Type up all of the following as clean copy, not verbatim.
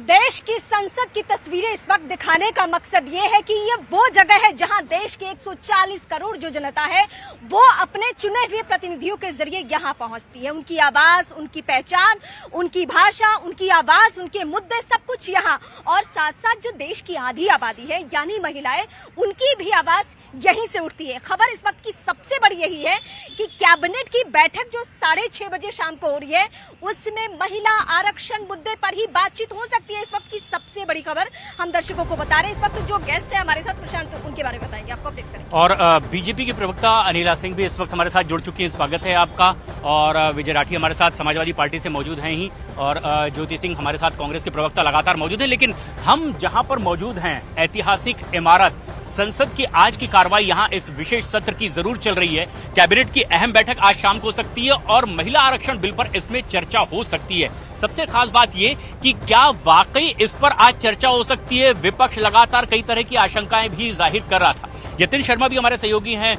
देश की संसद की तस्वीरें इस वक्त दिखाने का मकसद ये है कि ये वो जगह है जहां देश के 140 करोड़ जो जनता है वो अपने चुने हुए प्रतिनिधियों के जरिए यहां पहुंचती है। उनकी आवाज, उनकी पहचान, उनकी भाषा, उनकी आवाज, उनके मुद्दे, सब कुछ यहां। और साथ साथ जो देश की आधी आबादी है यानी महिलाएं, उनकी भी आवाज यहीं से उठती है। खबर इस वक्त की सबसे बड़ी यही है कि कैबिनेट की बैठक जो 6:30 बजे शाम को हो रही है उसमें महिला आरक्षण मुद्दे पर ही बातचीत हो सकती है। इस वक्त की सबसे बड़ी खबर हम दर्शकों को बता रहे हैं। इस वक्त जो गेस्ट है हमारे साथ प्रशांत, उनके बारे में बताएंगे, आपको अपडेट करेंगे। और बीजेपी की प्रवक्ता अनिला सिंह भी इस वक्त हमारे साथ जुड़ चुकी हैं। स्वागत है आपका। और विजय राठी हमारे साथ समाजवादी पार्टी से मौजूद हैं ही, और ज्योति सिंह हमारे साथ कांग्रेस के प्रवक्ता लगातार मौजूद हैं। लेकिन हम जहां पर मौजूद हैं, ऐतिहासिक इमारत संसद की आज की कार्रवाई, यहां इस विशेष सत्र की जरूर चल रही है। कैबिनेट की अहम बैठक आज शाम को हो सकती है और महिला आरक्षण बिल पर इसमें चर्चा हो सकती है। सबसे खास बात यह कि क्या वाकई इस पर आज चर्चा हो सकती है। विपक्ष लगातार कई तरह की आशंकाएं भी जाहिर कर रहा था। यतिन शर्मा भी हमारे सहयोगी हैं,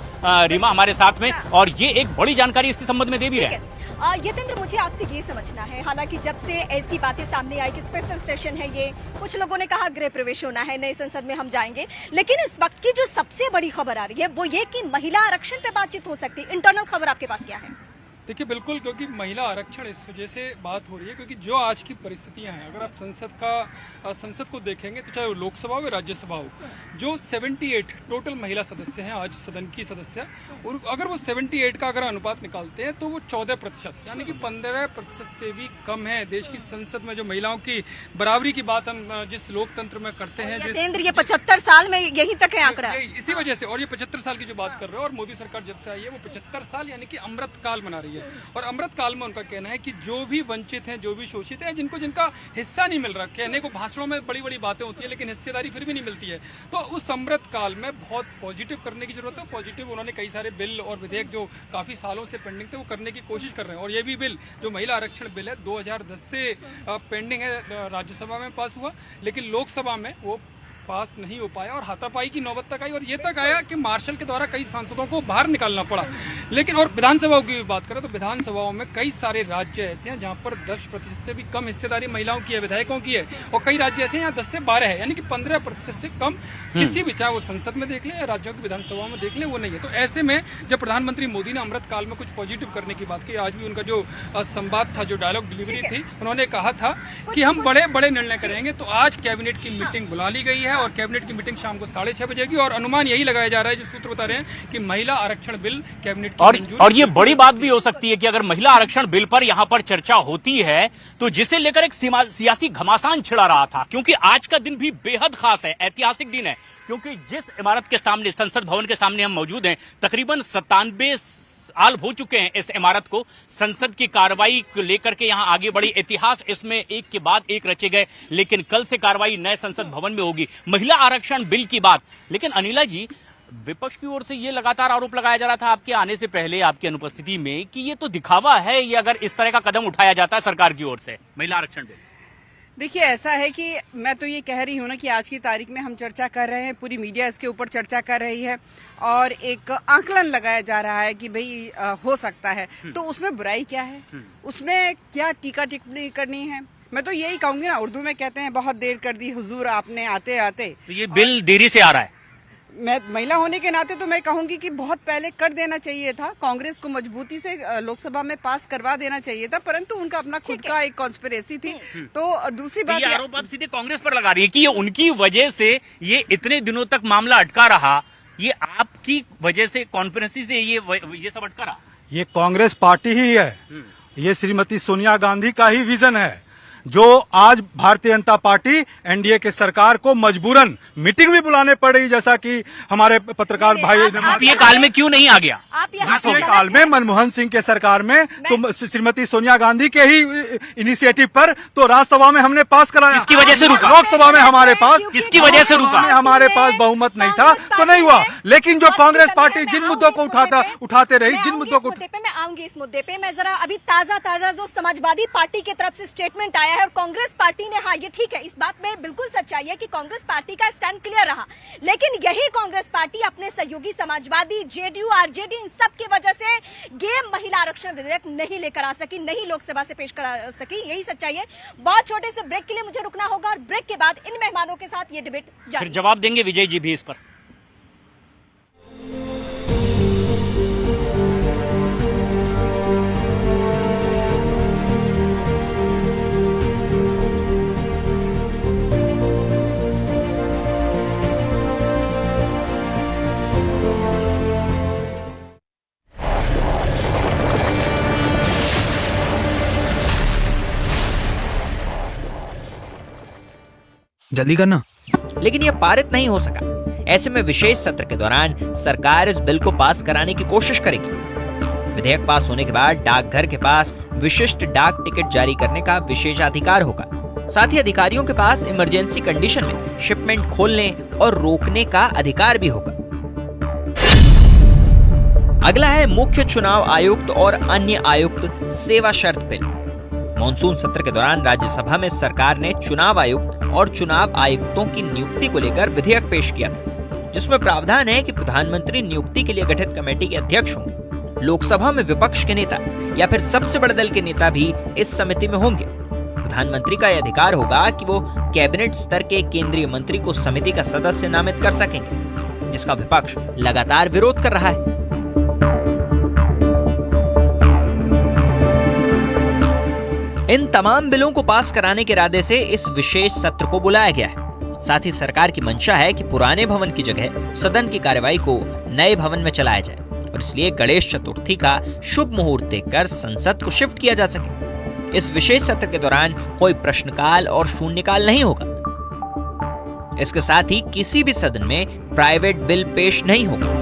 रीमा हमारे साथ में, और ये एक बड़ी जानकारी इस संबंध में दे भी रहे हैं। यतेंद्र, मुझे आपसे ये समझना है, हालांकि जब से ऐसी बातें सामने आई कि स्पेशल सेशन है ये, कुछ लोगों ने कहा गृह प्रवेश होना है, नए संसद में हम जाएंगे, लेकिन इस वक्त की जो सबसे बड़ी खबर आ रही है वो ये कि महिला आरक्षण पे बातचीत हो सकती है। इंटरनल खबर आपके पास क्या है? देखिए, बिल्कुल, क्योंकि महिला आरक्षण इस वजह से बात हो रही है क्योंकि जो आज की परिस्थितियां हैं, अगर आप संसद को देखेंगे तो चाहे वो लोकसभा हो या राज्यसभा हो, जो 78 टोटल महिला सदस्य हैं आज सदन की सदस्य, और अगर वो 78 का अगर अनुपात निकालते हैं तो वो 14% यानी कि 15% से भी कम है। देश की संसद में जो महिलाओं की बराबरी की बात हम जिस लोकतंत्र में करते हैं, यतेंद्र, ये 75 साल में यहीं तक है आंकड़ा, इसी वजह से। और ये 75 साल की जो बात कर रहे हो, और मोदी सरकार जब से आई है वो 75 साल यानी कि अमृत काल मना रही है। और अमृत काल में उनका कहना है कि जो भी वंचित हैं, जो भी शोषित हैं, जिनका हिस्सा नहीं मिल रहा, कहने को भाषणों में बड़ी बड़ी बातें होती है लेकिन हिस्सेदारी फिर भी नहीं मिलती है, तो उस अमृत काल में बहुत पॉजिटिव करने की जरूरत है। पॉजिटिव उन्होंने कई सारे बिल और विधेयक जो काफी सालों से पेंडिंग थे वो करने की कोशिश कर रहे हैं। और ये भी बिल जो महिला आरक्षण बिल है 2010 से पेंडिंग है, राज्यसभा में पास हुआ लेकिन लोकसभा में वो पास नहीं हो पाया और हाथापाई की नौबत तक आई, और ये तक आया कि मार्शल के द्वारा कई सांसदों को बाहर निकालना पड़ा। लेकिन और विधानसभाओं की बात करें तो विधानसभाओं में कई सारे राज्य ऐसे हैं जहां पर 10% से भी कम हिस्सेदारी महिलाओं की है, विधायकों की है, और कई राज्य ऐसे हैं यहाँ 10 से 12 है, यानी कि 15% से कम किसी भी, चाहे वो संसद में देख लें या राज्यों की विधानसभाओं में देख लें, वो नहीं है। तो ऐसे में जब प्रधानमंत्री मोदी ने अमृत काल में कुछ पॉजिटिव करने की बात की, आज भी उनका जो संवाद था, जो डायलॉग डिलीवरी थी, उन्होंने कहा था कि हम बड़े बड़े निर्णय करेंगे। तो आज कैबिनेट की मीटिंग बुला ली गई है और कैबिनेट की मीटिंग शाम को 6:30 बजे की, और अनुमान यही लगाया जा रहा है, जो सूत्र बता रहे हैं कि महिला आरक्षण बिल कैबिनेट की और ये बड़ी बात भी हो सकती है कि अगर महिला आरक्षण बिल पर यहां पर चर्चा होती है तो जिसे लेकर एक सियासी घमासान छिड़ा रहा था, क्योंकि आज का दिन भी बेहद खास है, ऐतिहासिक दिन है। क्योंकि जिस इमारत के सामने, संसद भवन के सामने हम मौजूद हैं, तकरीबन 97 साल हो चुके हैं इस इमारत को, संसद की कार्रवाई को लेकर के यहां आगे बढ़ी, इतिहास इसमें एक के बाद एक रचे गए। लेकिन कल से कार्रवाई नए संसद भवन में होगी, महिला आरक्षण बिल की बात। लेकिन अनिला जी, विपक्ष की ओर से ये लगातार आरोप लगाया जा रहा था आपके आने से पहले, आपकी अनुपस्थिति में, कि ये तो दिखावा है ये अगर इस तरह का कदम उठाया जाता है सरकार की ओर से महिला आरक्षण बिल। देखिए, ऐसा है कि मैं तो ये कह रही हूँ ना कि आज की तारीख में हम चर्चा कर रहे हैं, पूरी मीडिया इसके ऊपर चर्चा कर रही है और एक आकलन लगाया जा रहा है कि भाई हो सकता है, तो उसमें बुराई क्या है, उसमें क्या टीका टिप्पणी करनी है। मैं तो यही कहूंगी ना, उर्दू में कहते हैं बहुत देर कर दी हुजूर आपने आते आते। तो ये बिल देरी से आ रहा है। मैं महिला होने के नाते तो मैं कहूंगी कि बहुत पहले कर देना चाहिए था, कांग्रेस को मजबूती से लोकसभा में पास करवा देना चाहिए था, परंतु उनका अपना खुद का एक कॉन्स्पिरेसी थी। तो दूसरी बात, ये आरोप आप सीधे कांग्रेस पर लगा रही है कि ये उनकी वजह से ये इतने दिनों तक मामला अटका रहा, ये आपकी वजह से, कॉन्स्पिरेसी से ये सब अटका रहा। ये कांग्रेस पार्टी ही है, ये श्रीमती सोनिया गांधी का ही विजन है, जो आज भारतीय जनता पार्टी एनडीए के सरकार को मजबूरन मीटिंग भी बुलाने पड़ रही, जैसा कि हमारे पत्रकार भाई ये काल में क्यों नहीं आ गया? पिछले काल में मनमोहन सिंह के सरकार में तो श्रीमती सोनिया गांधी के ही इनिशिएटिव पर तो राज्यसभा में हमने पास कराया। किसकी वजह से रुका? लोकसभा में हमारे पास किसकी वजह से रुका? हमारे पास बहुमत नहीं था तो नहीं हुआ। लेकिन जो कांग्रेस पार्टी जिन मुद्दों को उठाते रही, जिन मुद्दों को, मैं आऊंगी इस मुद्दे पे, मैं जरा अभी ताजा जो समाजवादी पार्टी की तरफ से स्टेटमेंट आया है और कांग्रेस पार्टी ने, हाँ ये ठीक है, इस बात में बिल्कुल सच्चाई है कि कांग्रेस पार्टी का स्टैंड क्लियर रहा, लेकिन यही कांग्रेस पार्टी अपने सहयोगी समाजवादी, जेडीयू, आरजेडी, इन सब की वजह से ये महिला आरक्षण विधेयक नहीं लेकर आ सकी, नहीं लोकसभा से पेश करा सकी, यही सच्चाई है। बहुत छोटे से ब्रेक के लिए मुझे रुकना होगा और ब्रेक के बाद इन मेहमानों के साथ ये डिबेट जारी। फिर जवाब देंगे विजय जी भी इस पर। जल्दी करना। लेकिन यह पारित नहीं हो सका। ऐसे में विशेष सत्र के दौरान सरकार इस बिल को पास कराने की कोशिश करेगी। विधेयक पास होने के बाद डाकघर के पास विशिष्ट डाक टिकट जारी करने का विशेषाधिकार होगा। साथ ही अधिकारियों के पास इमरजेंसी कंडीशन में शिपमेंट खोलने और रोकने का अधिकार भी होगा। अगला है मुख्य चुनाव आयुक्त और अन्य आयुक्त सेवा शर्त बिल। मॉनसून सत्र के दौरान राज्यसभा में सरकार ने चुनाव आयुक्त और चुनाव आयुक्तों की नियुक्ति को लेकर विधेयक पेश किया था, जिसमें प्रावधान है कि प्रधानमंत्री नियुक्ति के लिए गठित कमेटी के अध्यक्ष होंगे। लोकसभा में विपक्ष के नेता या फिर सबसे बड़े दल के नेता भी इस समिति में होंगे। प्रधानमंत्री का यह अधिकार होगा कि वो कैबिनेट स्तर के केंद्रीय मंत्री को समिति का सदस्य नामित कर सकेंगे, जिसका विपक्ष लगातार विरोध कर रहा है। इन तमाम बिलों को पास कराने के इरादे से इस विशेष सत्र को बुलाया गया है। साथ ही सरकार की मंशा है कि पुराने भवन की जगह सदन की कार्यवाही को नए भवन में चलाया जाए और इसलिए गणेश चतुर्थी का शुभ मुहूर्त देखकर संसद को शिफ्ट किया जा सके। इस विशेष सत्र के दौरान कोई प्रश्नकाल और शून्यकाल नहीं होगा। इसके साथ ही किसी भी सदन में प्राइवेट बिल पेश नहीं होगा।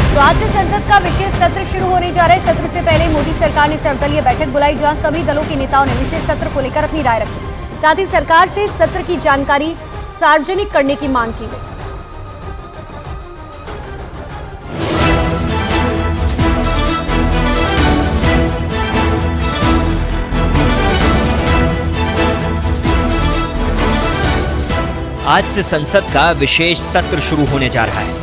तो आज से संसद का विशेष सत्र शुरू होने जा रहा है। सत्र से पहले मोदी सरकार ने सर्वदलीय बैठक बुलाई, जहां सभी दलों के नेताओं ने विशेष सत्र को लेकर अपनी राय रखी। साथ ही सरकार से सत्र की जानकारी सार्वजनिक करने की मांग की गई। आज से संसद का विशेष सत्र शुरू होने जा रहा है।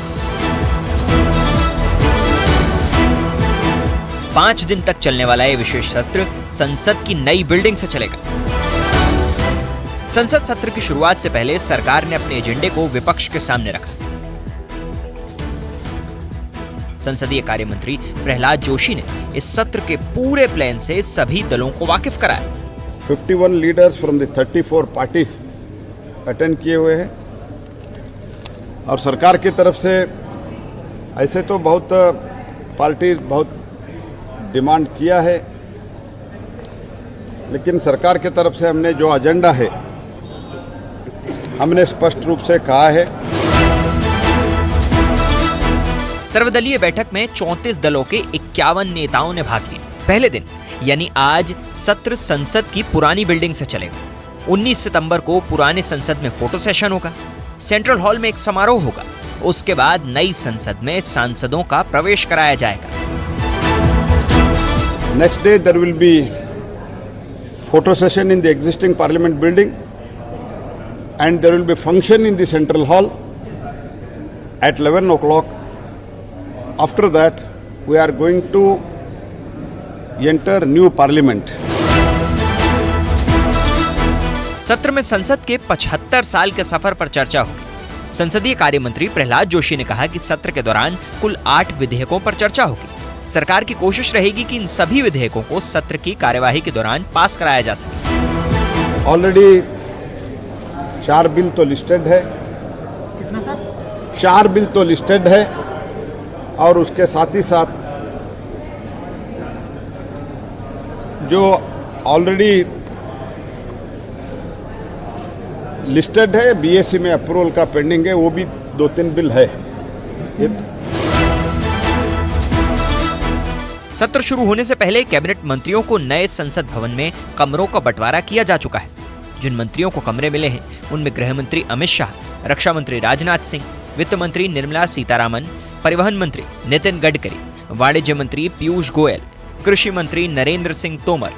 5 दिन तक चलने वाला यह विशेष सत्र संसद की नई बिल्डिंग से चलेगा। संसद सत्र की शुरुआत से पहले सरकार ने अपने एजेंडे को विपक्ष के सामने रखा। संसदीय कार्य मंत्री प्रहलाद जोशी ने इस सत्र के पूरे प्लान से सभी दलों को वाकिफ कराया। 51 leaders from the 34 parties attend किए हुए हैं और सरकार की तरफ से ऐसे तो बहुत पार्टी बहुत डिमांड किया है, लेकिन सरकार की तरफ से हमने जो एजेंडा है हमने स्पष्ट रूप से कहा है। सर्वदलीय बैठक में 34 दलों के 51 नेताओं ने भाग लिया। पहले दिन यानी आज सत्र संसद की पुरानी बिल्डिंग से चलेगा। 19 सितंबर को पुराने संसद में फोटो सेशन होगा। सेंट्रल हॉल में एक समारोह होगा। उसके बाद नई संसद में सांसदों का प्रवेश कराया जाएगा। Next day there will be photo session in the existing parliament building and there will be function in the central hall at 11 o'clock. After that we are going to enter new parliament. सत्र में संसद के 75 साल के सफर पर चर्चा होगी। संसदीय कार्य मंत्री प्रहलाद जोशी ने कहा कि सत्र के दौरान कुल 8 विधेयकों पर चर्चा होगी। सरकार की कोशिश रहेगी कि इन सभी विधेयकों को सत्र की कार्यवाही के दौरान पास कराया जा सके। ऑलरेडी 4 बिल तो लिस्टेड है। कितना सर? 4 बिल तो लिस्टेड है और उसके साथ ही साथ जो ऑलरेडी लिस्टेड है बीएससी में अप्रूवल का पेंडिंग है, वो भी 2-3 बिल है। सत्र शुरू होने से पहले कैबिनेट मंत्रियों को नए संसद भवन में कमरों का बंटवारा किया जा चुका है। जिन मंत्रियों को कमरे मिले हैं उनमें गृह मंत्री अमित शाह, रक्षा मंत्री राजनाथ सिंह, वित्त मंत्री निर्मला सीतारामन, परिवहन मंत्री नितिन गडकरी, वाणिज्य मंत्री पीयूष गोयल, कृषि मंत्री नरेंद्र सिंह तोमर,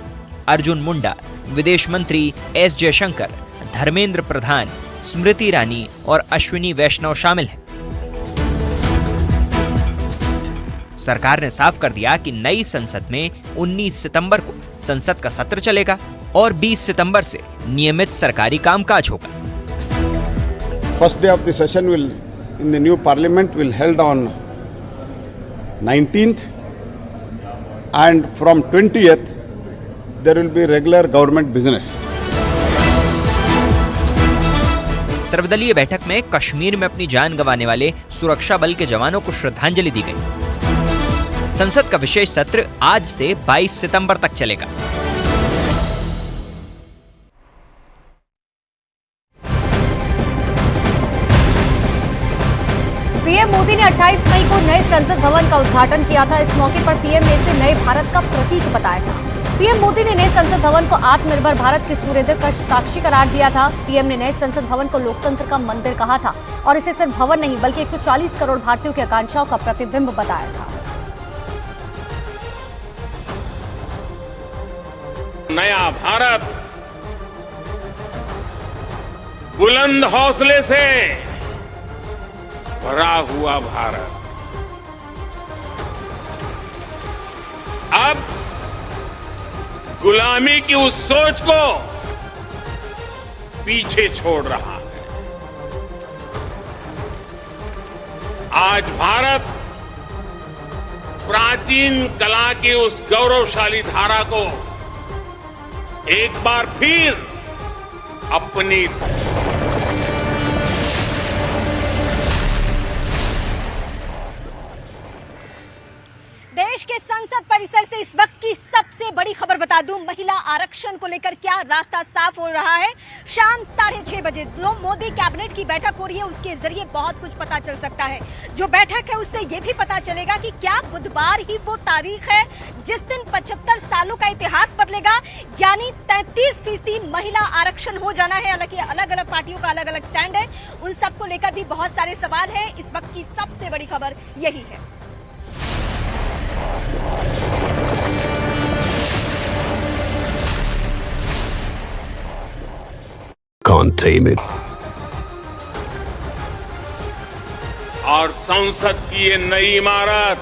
अर्जुन मुंडा, विदेश मंत्री एस जयशंकर, धर्मेंद्र प्रधान, स्मृति ईरानी और अश्विनी वैष्णव शामिल हैं। सरकार ने साफ कर दिया कि नई संसद में 19 सितंबर को संसद का सत्र चलेगा और 20 सितंबर से नियमित सरकारी कामकाज होगा। First day of the session will in the new parliament will held on 19th and from 20th there will be regular government business. सर्वदलीय बैठक में कश्मीर में अपनी जान गंवाने वाले सुरक्षा बल के जवानों को श्रद्धांजलि दी गई। संसद का विशेष सत्र आज से 22 सितंबर तक चलेगा। पीएम मोदी ने 28 मई को नए संसद भवन का उद्घाटन किया था। इस मौके पर पीएम ने इसे नए भारत का प्रतीक बताया था। पीएम मोदी ने नए संसद भवन को आत्मनिर्भर भारत के सूर्योदय का साक्षी करार दिया था। पीएम ने नए संसद भवन को लोकतंत्र का मंदिर कहा था और इसे सिर्फ भवन नहीं बल्कि 140 करोड़ भारतीयों की आकांक्षाओं का प्रतिबिंब बताया था। नया भारत, बुलंद हौसले से भरा हुआ भारत, अब गुलामी की उस सोच को पीछे छोड़ रहा है। आज भारत प्राचीन कला की उस गौरवशाली धारा को एक बार फिर अपनी देश के संसद परिसर से इस वक्त की सबसे बड़ी खबर बता दूं, महिला आरक्षण को लेकर क्या रास्ता साफ हो रहा है। शाम 6:30 बजे जो मोदी कैबिनेट की बैठक हो रही है उसके जरिए बहुत कुछ पता चल सकता है। जो बैठक है उससे यह भी पता चलेगा कि क्या बुधवार ही वो तारीख है जिस दिन 75 सालों का इतिहास बदलेगा, यानी 33% महिला आरक्षण हो जाना है। हालांकि अलग अलग पार्टियों का अलग अलग स्टैंड है, उन सबको लेकर भी बहुत सारे सवाल है। इस वक्त की सबसे बड़ी खबर यही है। Can't tame it. और संसद की ये नई इमारत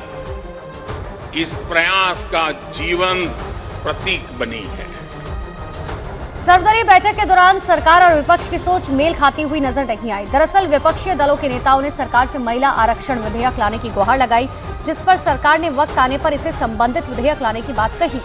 इस प्रयास का जीवंत प्रतीक बनी है। सर्वदलीय बैठक के दौरान सरकार और विपक्ष की सोच मेल खाती हुई नजर नहीं आई। दरअसल विपक्षी दलों के नेताओं ने सरकार से महिला आरक्षण विधेयक लाने की गुहार लगाई, जिस पर सरकार ने वक्त आने पर इसे संबंधित विधेयक लाने की बात कही।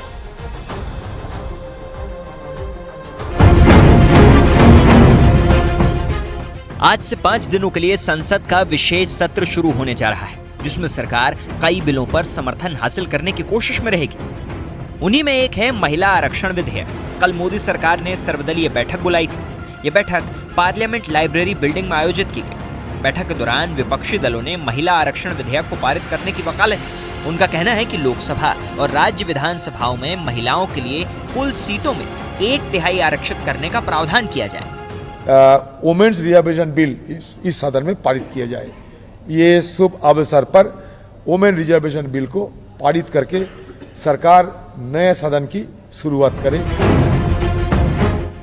आज से 5 दिनों के लिए संसद का विशेष सत्र शुरू होने जा रहा है, जिसमें सरकार कई बिलों पर समर्थन हासिल करने की कोशिश में रहेगी। उन्हीं में एक है महिला आरक्षण विधेयक। कल मोदी सरकार ने सर्वदलीय बैठक बुलाई थी। ये बैठक पार्लियामेंट लाइब्रेरी बिल्डिंग में आयोजित की गई। बैठक के दौरान विपक्षी दलों ने महिला आरक्षण विधेयक को पारित करने की वकालत की। उनका कहना है कि लोकसभा और राज्य विधानसभाओं में महिलाओं के लिए कुल सीटों में 1/3 आरक्षित करने का प्रावधान किया जाए। वुमेन्स रिजर्वेशन बिल इस सदन में पारित किया जाए। ये शुभ अवसर पर वुमेन रिजर्वेशन बिल को पारित करके सरकार नए सदन की शुरुआत करे।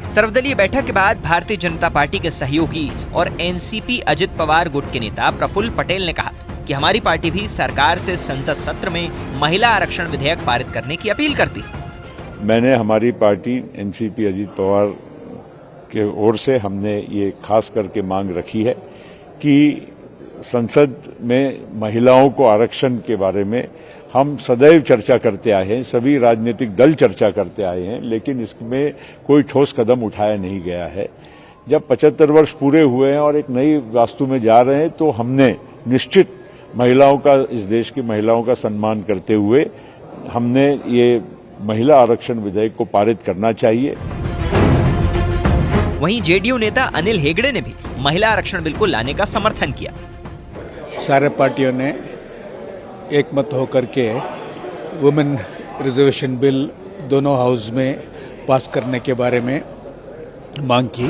सर्वदलीय बैठक के बाद भारतीय जनता पार्टी के सहयोगी और एनसीपी अजित पवार गुट के नेता प्रफुल्ल पटेल ने कहा कि हमारी पार्टी भी सरकार से संसद सत्र में महिला आरक्षण विधेयक पारित करने की अपील करती। मैंने हमारी पार्टी एनसीपी अजित पवार के ओर से हमने ये खास करके मांग रखी है कि संसद में महिलाओं को आरक्षण के बारे में हम सदैव चर्चा करते आए हैं, सभी राजनीतिक दल चर्चा करते आए हैं, लेकिन इसमें कोई ठोस कदम उठाया नहीं गया है। जब 75 वर्ष पूरे हुए हैं और एक नई वास्तु में जा रहे हैं, तो हमने निश्चित महिलाओं का, इस देश की महिलाओं का सम्मान करते हुए हमने ये महिला आरक्षण विधेयक को पारित करना चाहिए। वहीं जेडीयू नेता अनिल हेगड़े ने भी महिला आरक्षण बिल को लाने का समर्थन किया। सारे पार्टियों ने एकमत होकर के वुमेन रिजर्वेशन बिल दोनों हाउस में पास करने के बारे में मांग की।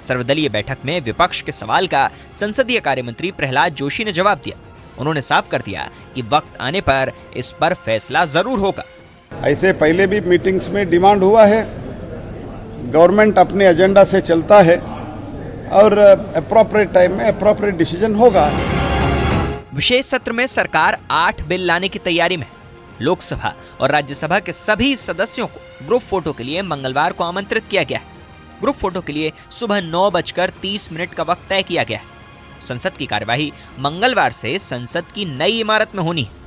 सर्वदलीय बैठक में विपक्ष के सवाल का संसदीय कार्य मंत्री प्रहलाद जोशी ने जवाब दिया। उन्होंने साफ कर दिया कि वक्त आने पर इस पर फैसला जरूर होगा। ऐसे पहले भी मीटिंग्स में डिमांड हुआ है, गवर्नमेंट अपने एजेंडा से चलता है और अप्रोप्रिएट टाइम में अप्रोप्रिएट डिसीजन होगा। विशेष सत्र में सरकार 8 बिल लाने की तैयारी में। लोकसभा और राज्यसभा के सभी सदस्यों को ग्रुप फोटो के लिए मंगलवार को आमंत्रित किया गया है। ग्रुप फोटो के लिए सुबह 9:30 का वक्त तय किया गया है। संसद की कार्यवाही मंगलवार से संसद की नई इमारत में होनी है।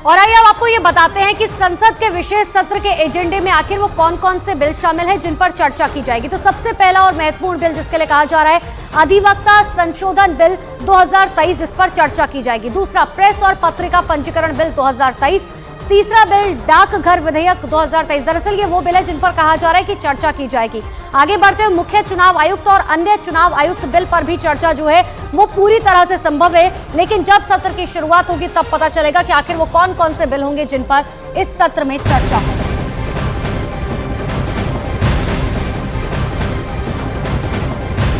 और आइए अब आपको ये बताते हैं कि संसद के विशेष सत्र के एजेंडे में आखिर वो कौन कौन से बिल शामिल हैं जिन पर चर्चा की जाएगी। तो सबसे पहला और महत्वपूर्ण बिल जिसके लिए कहा जा रहा है अधिवक्ता संशोधन बिल 2023, जिस पर चर्चा की जाएगी। दूसरा प्रेस और पत्रिका पंजीकरण बिल 2023। तीसरा बिल डाकघर विधेयक 2023। दरअसल ये वो बिल है जिन पर कहा जा रहा है कि चर्चा की जाएगी। आगे बढ़ते हुए मुख्य चुनाव आयुक्त और अन्य चुनाव आयुक्त बिल पर भी चर्चा जो है वो पूरी तरह से संभव है, लेकिन जब सत्र की शुरुआत होगी तब पता चलेगा कि आखिर वो कौन कौन से बिल होंगे जिन पर इस सत्र में चर्चा होगी।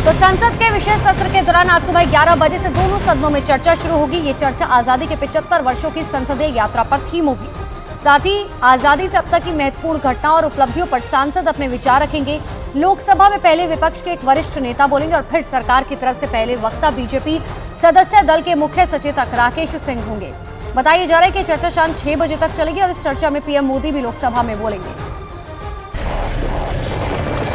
तो संसद के विशेष सत्र के दौरान आज सुबह 11 बजे से दोनों सदनों में चर्चा शुरू होगी। ये चर्चा आजादी के 75 वर्षों की संसदीय यात्रा पर थीम होगी। साथ ही आजादी से अब तक की महत्वपूर्ण घटनाओं और उपलब्धियों पर सांसद अपने विचार रखेंगे। लोकसभा में पहले विपक्ष के एक वरिष्ठ नेता बोलेंगे और फिर सरकार की तरफ से पहले वक्ता बीजेपी सदस्य दल के मुख्य सचेतक राकेश सिंह होंगे। बताया जा रहा है कि चर्चा शाम 6 बजे तक चलेगी और इस चर्चा में पीएम मोदी भी लोकसभा में बोलेंगे।